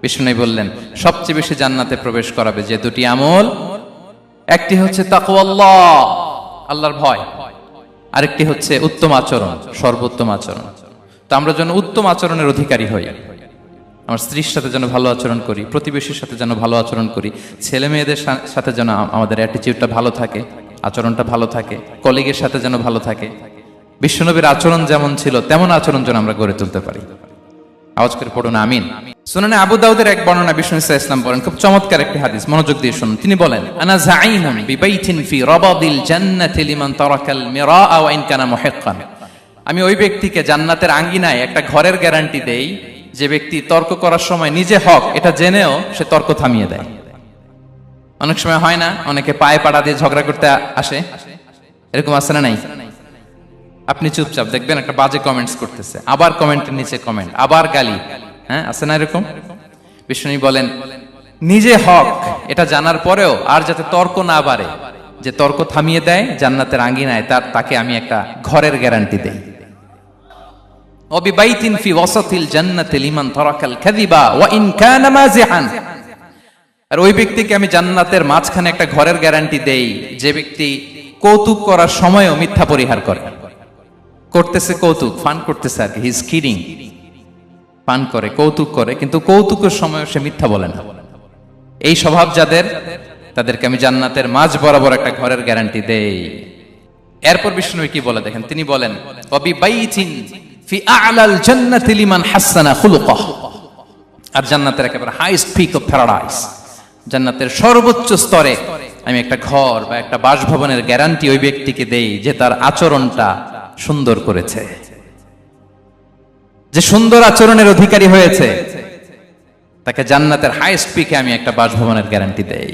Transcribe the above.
বিষ্ণু বললেন সবচেয়ে বেশি জান্নাতে প্রবেশ করাবে যে দুটি আমল, একটি হচ্ছে তাকওয়াল্লাহ, আল্লাহর ভয়, আরেকটি হচ্ছে উত্তম আচরণ, সর্বোত্তম আচরণ। তো আমরা যেন উত্তম আচরণের অধিকারী হই, আমার স্ত্রীর সাথে যেন ভালো আচরণ করি, প্রতিবেশীর সাথে যেন ভালো আচরণ করি, ছেলে মেয়েদের সাথে যেন আমাদের অ্যাটিটিউডটা ভালো থাকে, আচরণটা ভালো থাকে, কলিগের সাথে যেন ভালো থাকে। বিশ্বনবীর আচরণ যেমন ছিল তেমন আচরণ যেন আমরা গড়ে তুলতে পারি। আওয়াজ করে পড়ুন আমিন। সুনানে আবু দাউদের এক বর্ণনা বিষ্ণু ইসা ইসলাম বলেন, খুব চমৎকার একটি হাদিস, মনোযোগ দিয়ে শুনুন। তিনি বলেন, আনা যাঈমুন বিবাইতিন ফি রাবাদিল জান্নাতি লিমান তারাকাল মিরাআ ওয়া ইন কানা মুহিক্কান। আমি ওই ব্যক্তিকে জান্নাতের আঙ্গিনায় একটা ঘরের গ্যারান্টি দেই যে ব্যক্তি তর্ক করার সময় নিজে হক এটা জেনেও সে তর্ক থামিয়ে দেয়। অনেক সময় হয় না, অনেকে পায়ে পাড়া দিয়ে ঝগড়া করতে আসে, এরকম আছে না নাই? আপনি চুপচাপ দেখবেন একটা বাজে কমেন্টস করতেছে, আবার কমেন্টের নিচে কমেন্ট, আবার গালি, হ্যাঁ আছে না এরকম? বিষ্ণু বলেন নিজে হক এটা জানার পরেও আর যাতে তর্ক না বাড়ে, যে তর্ক থামিয়ে দেয় জান্নাতের আঙ্গিনায়, তাকে আমি একটা ঘরের গ্যারান্টি দেই। ওয়াবিবাইতিন ফি ওয়াসাতিল জান্নাতি লিমান তারাকাল কাযিবা ওয়া ইন কানা মাযিহান। আর ওই ব্যক্তিকে আমি জান্নাতের মাঝখানে একটা ঘরের গ্যারান্টি দেই যে ব্যক্তি কৌতুক করার সময়ও মিথ্যা পরিহার করে। করতেছে কৌতুক, ফান করতেছে আর কি, হি ইজ কিডিং, ফান করে, কৌতুক করে, কিন্তু কৌতুকের সময় সে মিথ্যা বলে না। এই স্বভাব যাদের, তাদেরকে আমি জান্নাতের মাঝ বরাবর একটা ঘরের গ্যারান্টি দেই। এরপর বিষ্ণু কি বলে দেখেন, তিনি বলেন ওয়াবিবাইতিন ফি আ'লাল জান্নাতি লিমান হাসানা খুলুকাহ। আর জান্নাতের একেবারে হাইস্ট পিক অফ প্যারাডাইস, জান্নাতের সর্বোচ্চ স্তরে আমি একটা ঘর বা একটা বাসভবনের গ্যারান্টি ওই ব্যক্তিকে দেই যে তার আচরণটা সুন্দর করেছে, যে সুন্দর আচরণের অধিকারী হয়েছে, তাকে জান্নাতের হাইস্ট পিকে আমি একটা বাসভবনের গ্যারান্টি দেই।